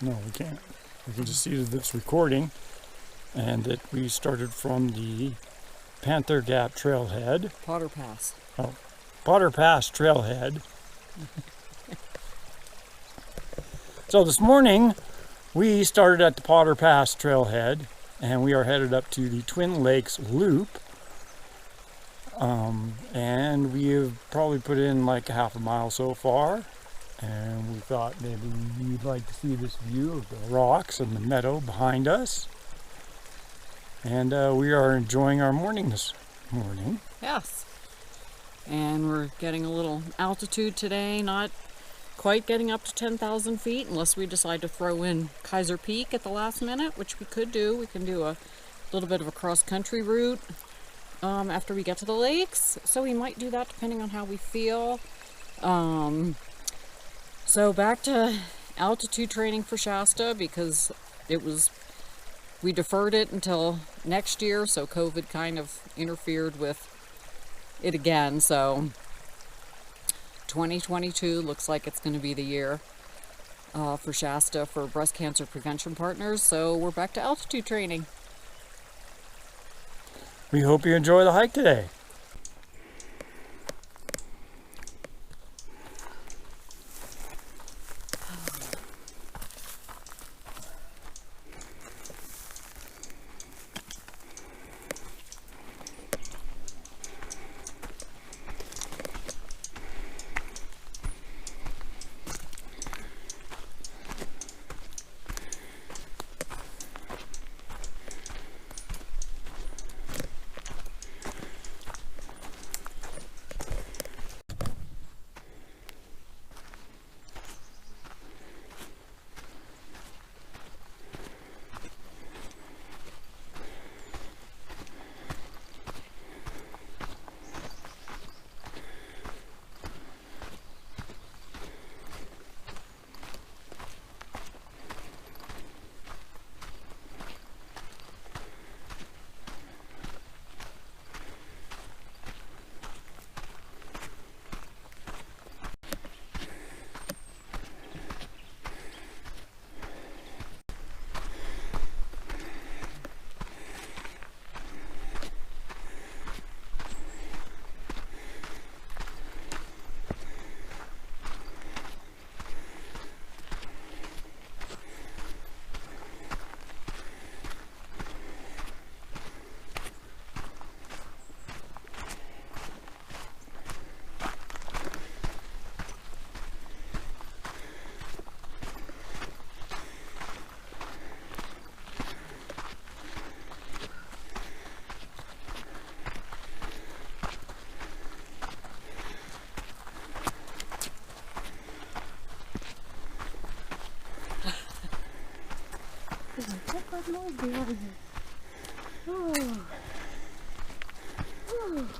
No, we can't. We can just see that it's recording and that we started from the Panther Gap trailhead. Potter Pass. Oh, Potter Pass trailhead. So this morning we started at the Potter Pass trailhead and we are headed up to the Twin Lakes Loop. And we have probably put in like a half a mile so far. And we thought maybe you'd like to see this view of the rocks and the meadow behind us. And we are enjoying our morning this morning. Yes. And we're getting a little altitude today, not quite getting up to 10,000 feet unless we decide to throw in Kaiser Peak at the last minute, which we could do. We can do a little bit of a cross-country route after we get to the lakes. So we might do that depending on how we feel. So back to altitude training for Shasta because we deferred it until next year, so COVID kind of interfered with it again. So 2022 looks like it's going to be the year for Shasta for breast cancer prevention partners. So we're back to altitude training. We hope you enjoy the hike today.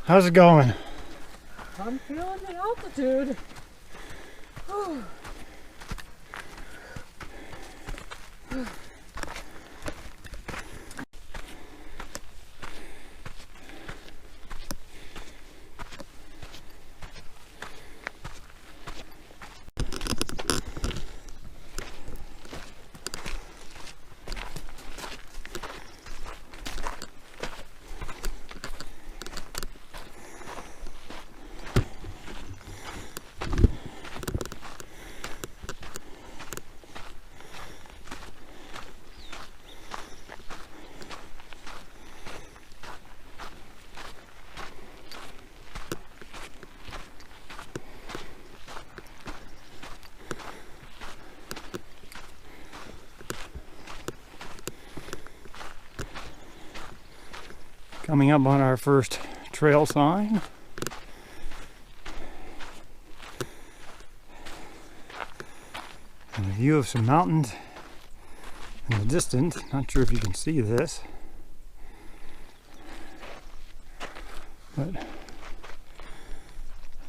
How's it going? I'm feeling the altitude. Coming up on our first trail sign. And a view of some mountains in the distance. Not sure if you can see this, but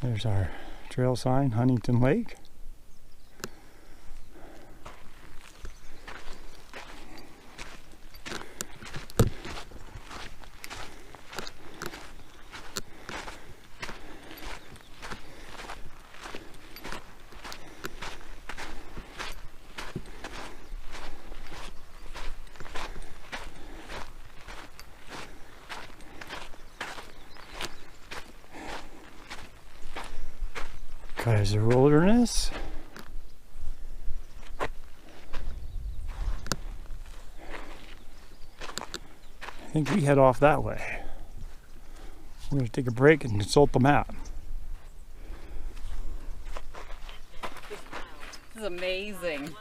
there's our trail sign, Huntington Lake. Kaiser Wilderness. I think we head off that way. We're going to take a break and consult the map. This is amazing.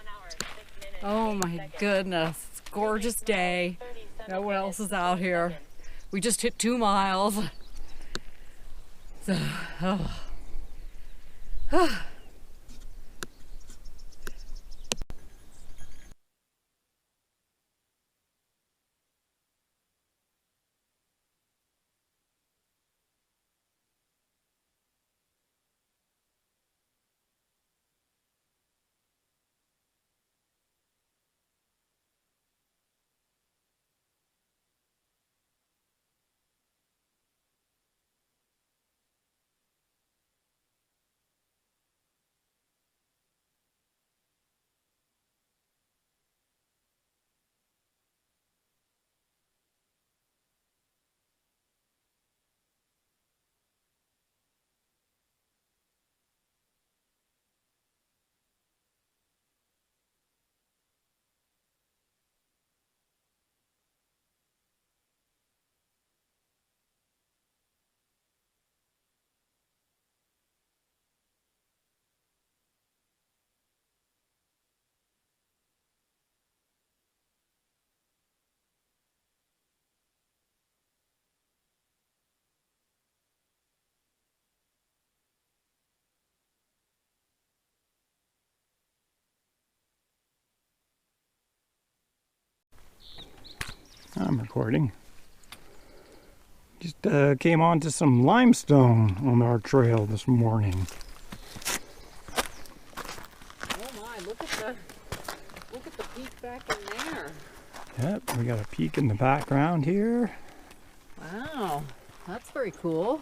Oh my goodness. It's a gorgeous day. Now what else is out here? We just hit 2 miles. So, I'm recording. Just came onto some limestone on our trail this morning. oh my, look at the peak back in there. Yep, we got a peak in the background here. Wow, that's very cool.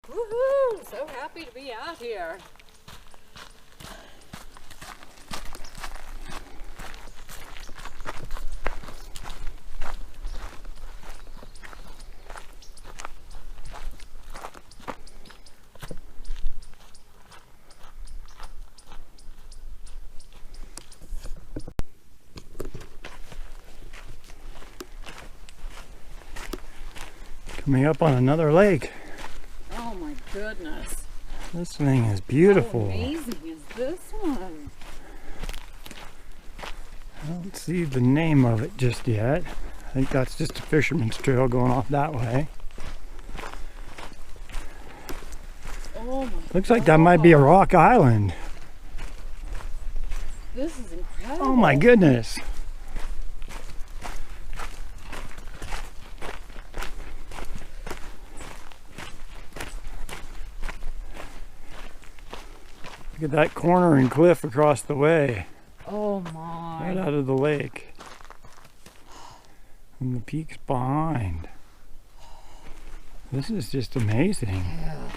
Woohoo! So happy to be out here. Coming up on another lake. Oh my goodness. This thing is beautiful. How amazing is this one? I don't see the name of it just yet. I think that's just a fisherman's trail going off that way. Oh my Looks like that might be a rock island. This is incredible. Oh my goodness. Look at that corner and cliff across the way, Oh my. right out of the lake. And the peak's behind. This is just amazing. Yeah.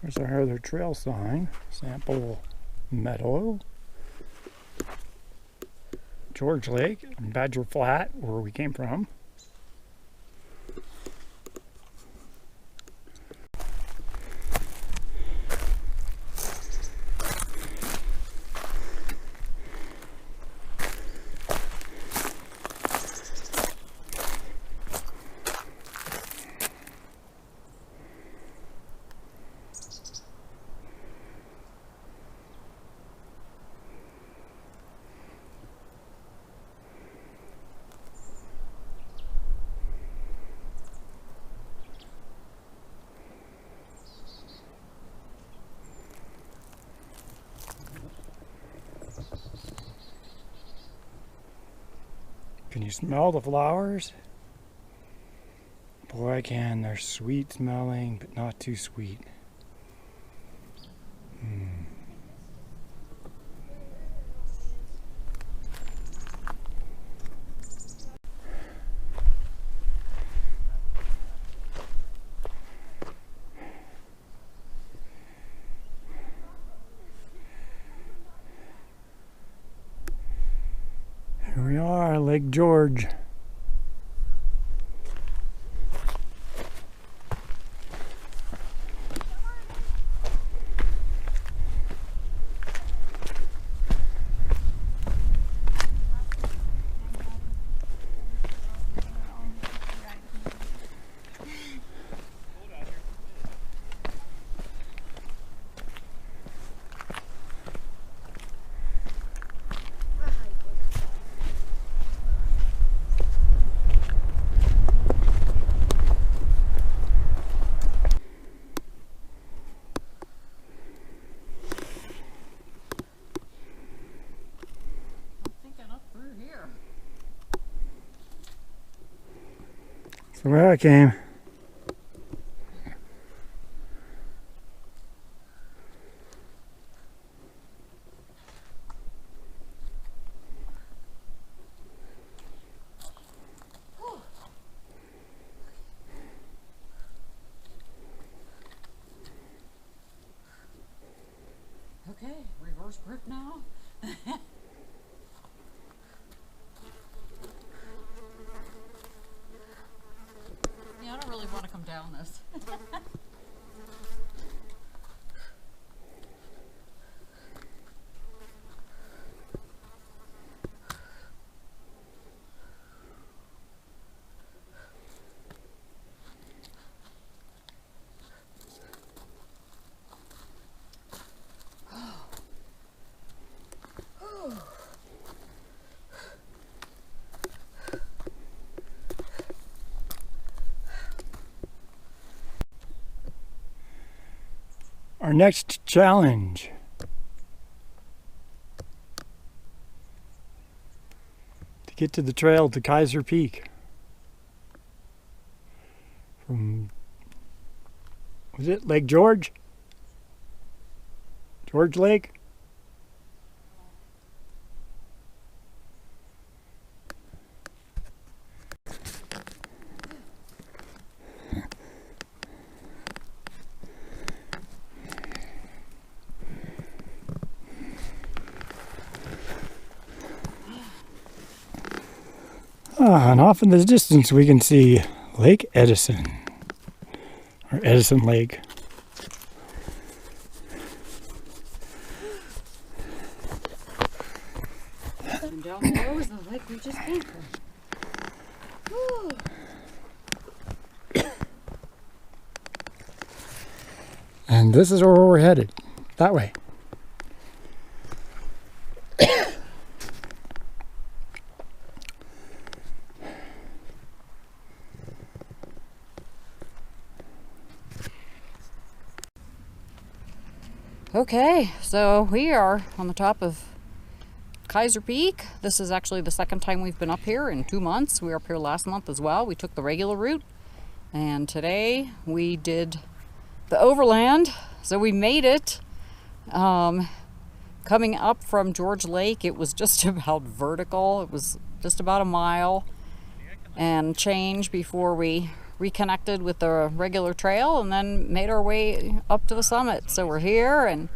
There's our other trail sign, Sample Meadow, George Lake, Badger Flat, where we came from. you smell the flowers? Boy, I can. They're sweet smelling, but not too sweet. Here we are, Lake George. That's where I came. Okay, reverse grip now. Yeah, I don't really want to come down this. Our next challenge. To get to the trail to Kaiser Peak. From, was it Lake George? George Lake? And off in the distance we can see Lake Edison, or Edison Lake. And down below is the lake we just came from. And this is where we're headed, that way. Okay, so we are on the top of Kaiser Peak. This is actually the second time we've been up here in 2 months. We were up here last month as well. We took the regular route, and today we did the Overland. So we made it. Coming up from George Lake, it was just about vertical. It was just about a mile and change before we reconnected with the regular trail and then made our way up to the summit. So we're here, and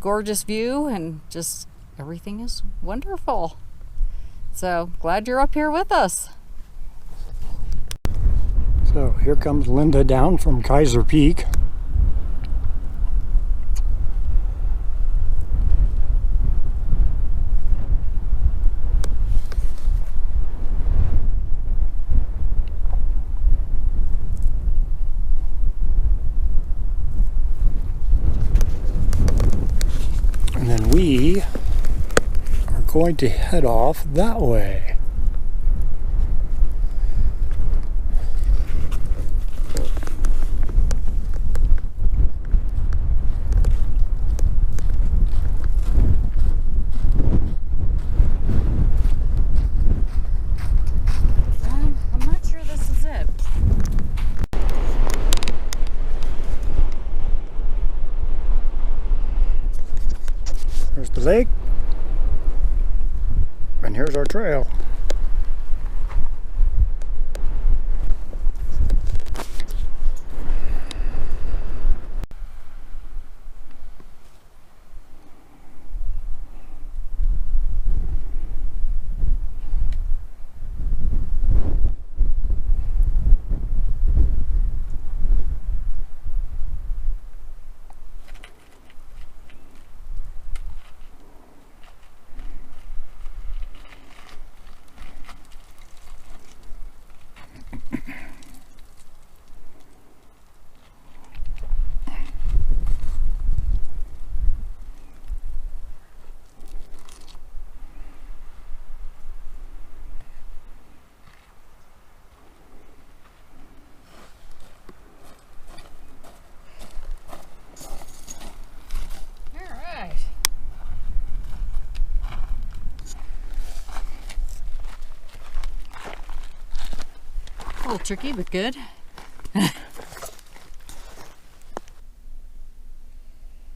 gorgeous view, and just everything is wonderful. So glad you're up here with us. So here comes Linda down from Kaiser Peak. And then we are going to head off that way. lake, and here's our trail. A little tricky, but good.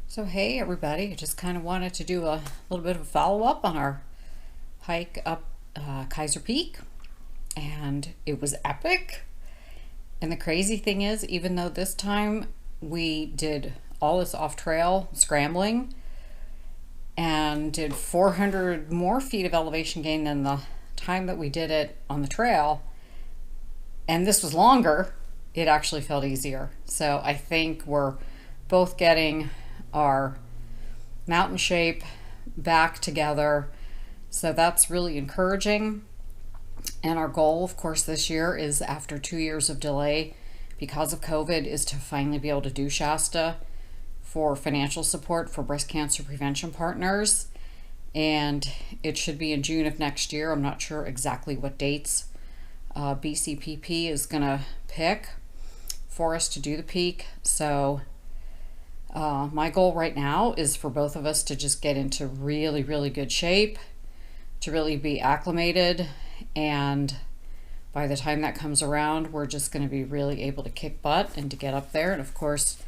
So hey everybody, I just kind of wanted to do a little bit of a follow-up on our hike up Kaiser Peak, and it was epic. And the crazy thing is, even though this time we did all this off-trail scrambling and did 400 more feet of elevation gain than the time that we did it on the trail, and this was longer, it actually felt easier. So I think we're both getting our mountain shape back together. So that's really encouraging. And our goal, of course, this year is, after 2 years of delay because of COVID, is to finally be able to do Shasta for financial support for breast cancer prevention partners. And it should be in June of next year. I'm not sure exactly what dates BCPP is going to pick for us to do the peak. So my goal right now is for both of us to just get into really, really good shape, to really be acclimated, and by the time that comes around, we're just going to be really able to kick butt and to get up there, and of course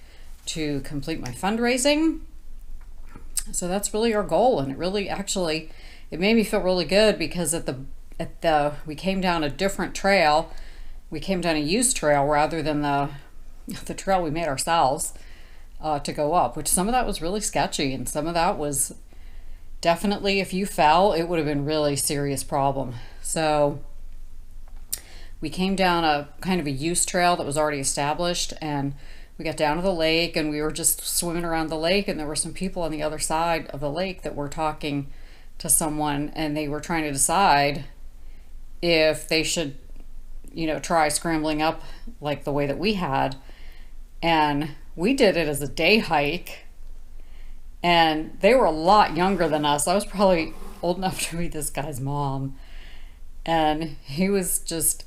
to complete my fundraising. So that's really our goal, and it really actually, it made me feel really good because we came down a different trail. We came down a used trail rather than the trail we made ourselves to go up, which some of that was really sketchy, and some of that was definitely, if you fell, it would have been really serious problem. So we came down a kind of a used trail that was already established, and we got down to the lake, and we were just swimming around the lake, and there were some people on the other side of the lake that were talking to someone, and they were trying to decide if they should, try scrambling up like the way that we had. And we did it as a day hike, and they were a lot younger than us. I was probably old enough to be this guy's mom, and he was just,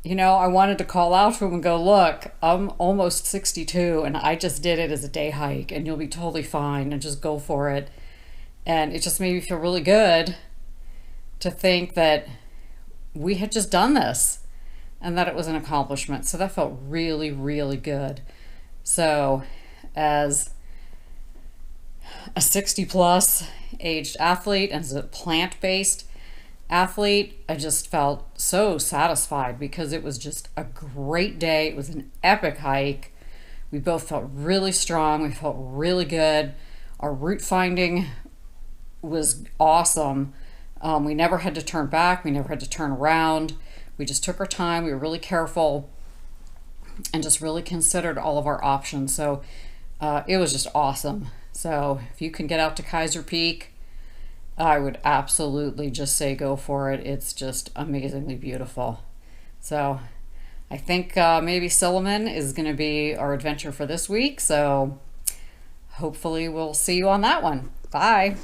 I wanted to call out to him and go, look, I'm almost 62 and I just did it as a day hike, and you'll be totally fine, and just go for it. And it just made me feel really good to think that we had just done this and that it was an accomplishment. So that felt really, really good. So as a 60 plus aged athlete and as a plant-based athlete, I just felt so satisfied because it was just a great day. It was an epic hike. We both felt really strong. We felt really good. Our route finding was awesome. We never had to turn back. We never had to turn around. We just took our time. We were really careful and just really considered all of our options. So it was just awesome. So if you can get out to Kaiser Peak, I would absolutely just say go for it. It's just amazingly beautiful. So I think maybe Silliman is going to be our adventure for this week. So hopefully we'll see you on that one. Bye.